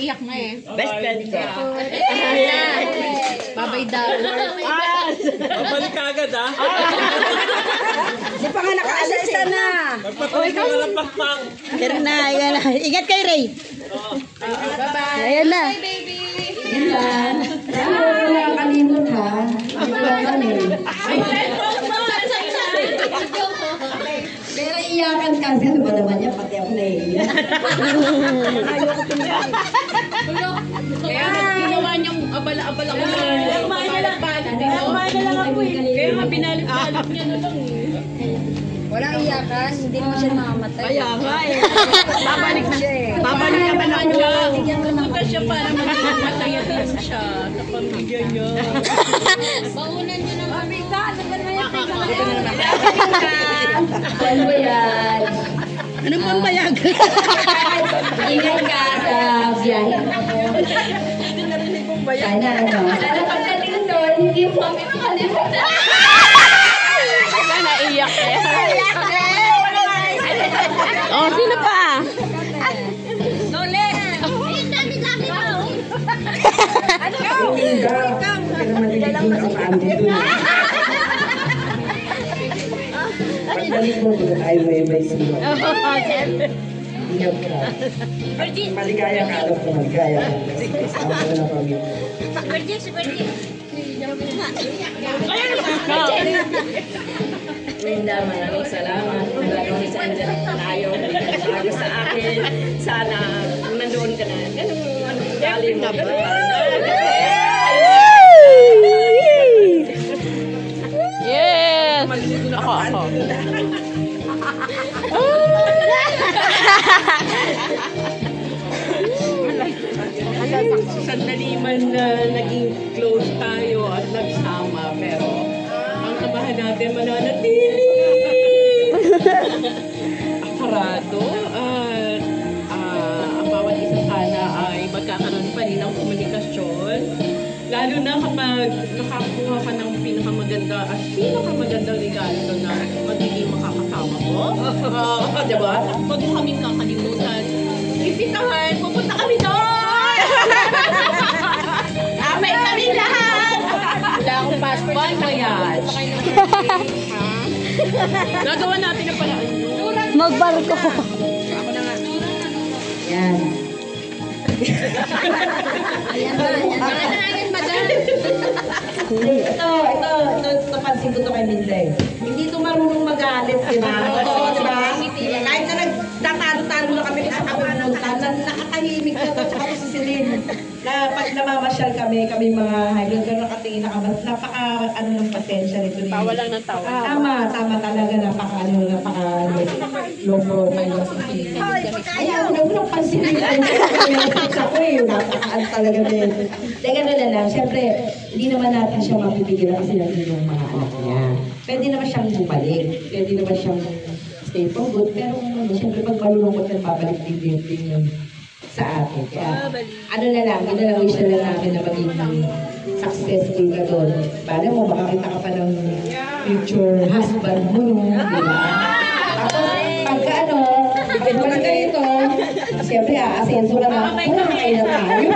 iyak na eh. Best friend ko. Babay daw. Babalik ka agad, ha? Di pa nga nakaalisa na. Magpatuloy ka ng pakpang. Pero na, ingat kay Ray. Bye-bye. Ayan na. Bye, baby. Yan lang. Wala kalimot ha. Pero iyakan kasi ano ba naman yan, pati ako naiiyak. Kaya ginawa niyang abala-abala ko na. Kumain na lang ako eh. Kaya nga binalik-balik niya na lang eh. Walang iyakan, hindi naman siya mamamatay. Kaya nga eh. Babalik na siya eh. Babalik naman ako. Pupunta siya para mataya din siya sa pamilya niya. Baunan niyo naman. Pita, naman na yan. Ano ba yan? Anong pampayag? Ingat ka sa biyahe. Sana ano? Sana pagdating doon, hindi mo kami makalimutan. Naiyak eh. Oh, sino pa? Lolet! Ay, dami-dami pa. Ano? Ikaw! Ikaw lang kasi Pagbalik mo kung ay may siwa. Ingat ka. Maligaya ka alam ko maligaya ka. Kasama ko na kami. Linda, maraming salamat. Maraming sa andyan tayo. Bago sa akin. Sana kung nandoon ka na. Ganun galing mo. Yes! Ako. Sandali man na naging close tayo at nagsama, pero ang samahan natin mananatili. Aparado at ang bawat isa sana ay magkakaroon pa rin ng komunikasyon. Lalo na kapag nakakuha ka ng pinakamaganda at pinakamagandang regalo na magiging makakasama mo. Diba? Huwag mo kaming kakalimutan. Ipitahan, pupunta kami doon! Amay kami lahat! Wala akong passport. Paano ba yan? Gagawa natin ang paraan. Magbarko. Ako na nga. Yan. Nanganangin, madam. Ito, napansin ko to kay Minday. Hindi ito marunong magalit, di ba? Oo, di ba? Kahit na nagtatalo-talo na kami sa kabununtan, nakatahimik na to, tsaka to si Celine. Na pag namamasyal kami mga high-blood, gano'n nakatingin na kami, ano ng pasensya nito. Tawa lang ng tawa. Tama talaga, napaka low profile ng si Celine. Ayaw, nang pansinin ako eh, napaka talaga din. Teka na lang, siyempre, hindi naman natin siya mapipigilan kasi natin yung mga anak niya. Pwede naman siyang bumalik, pwede naman siyang stay for good, pero siyempre pag malulungkot na babalik din yun sa atin. Kaya, ano na lang, wish na lang namin na maging successful ka doon. Bala mo, makakita ka pa ng future husband mo, no? Diba? Tapos, pagka bigyan mo lang ganito, siyempre, aasenso ka na, wala kayo na tayo.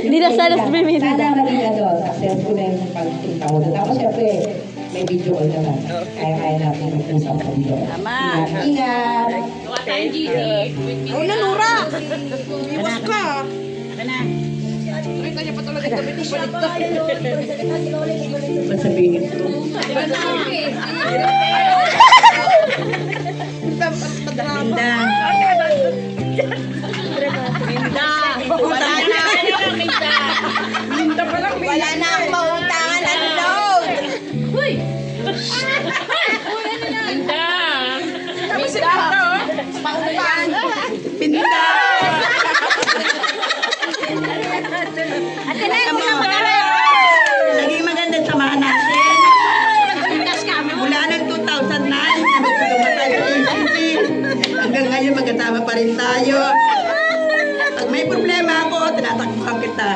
Hindi na sana bumili. Sana maging successful na yung pagpunta mo doon. Tapos, siyempre, may video call naman. Kaya natin mag-usap sa video. Tama. Ingat! Thank you. Oh, Nura! Iwas ka! Masabihin ko. Linda. Wala na ang mautangan ng load! Uy! Pinda! Pinda! Pautan! Pinda! Ate na yung Naging magandang samahan natin. Mula ng 2009, tumatay sa isipin. Hanggang ngayon magkasama pa rin tayo. Pag may problema ako, tinatakbuhan kita.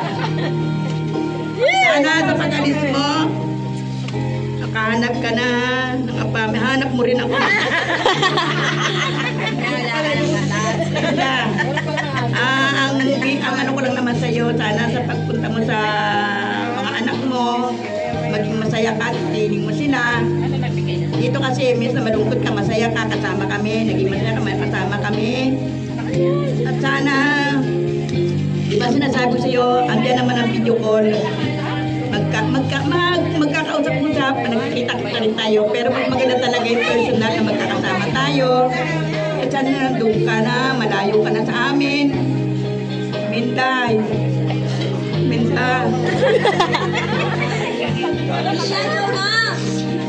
Sana sa pag-alis mo, nakahanap ka na ng apami. Hanap mo rin ako. Wala ka ng batas. naman sa iyo. Sana sa pagpunta mo sa mga anak mo, maging masaya ka at tinig mo sila. Dito kasi, minsan malungkot ka, masaya ka, kasama kami. Naging masaya ka, kasama kami. At sana, di ba sinasabi ko sa iyo, andiyan naman ang video call. Magkakausap-usap, nagkikita-kita rin tayo. Pero mas maganda talaga yung personal na magkakasama tayo. At sana nandun ka na, malayo ka na sa amin. Minday. Minday.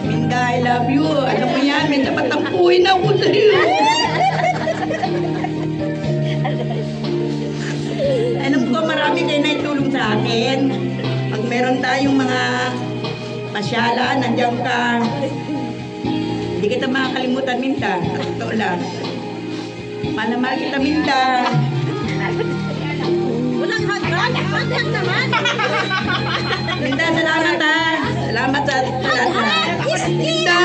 Minday, I love you. Alam mo yan, may dapat tampuhin ako sa iyo. Alam ko, marami kayo na itulong sa akin. Pag meron tayong mga pasyalan, nandiyan ka. Hindi kita makakalimutan, Minda. Totoo lang. Mahal kita, Minda. Walang hagdan. Hagdan naman. Minda, salamat ha. Salamat sa lahat. Minda.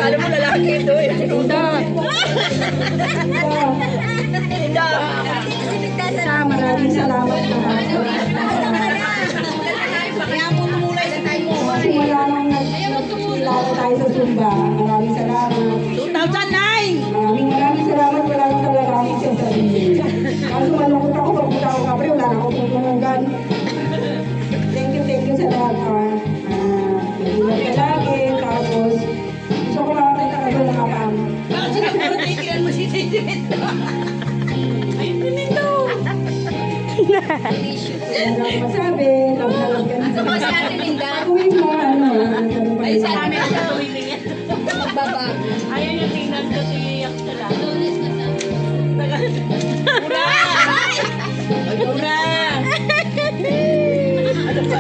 Alam mo lalaki ito eh. Maraming salamat po. Simula nang nagkilala tayo sa Zumba. Maraming salamat. 2009! Maraming salamat. Wala nang talaga akong sasabihin. Kaso malungkot ako pag punta ako kapre, wala na akong tutulungan. Thank you sa lahat. Mag-ingat ka lagi. Tapos, gusto ko makakita ka doon nakapam. Bakit sinagpuro tigilan mo si Tito? Ayun din ito. Wala akong masabi. Love na love ka na. Ako si Ate Linda. Ako yung mga ganun pa Ay, rin. sa amin ang tuwing yan. Magbaba. Ayan yung tingnan ko si Yak Sala. Ura! Ura! Ano ba?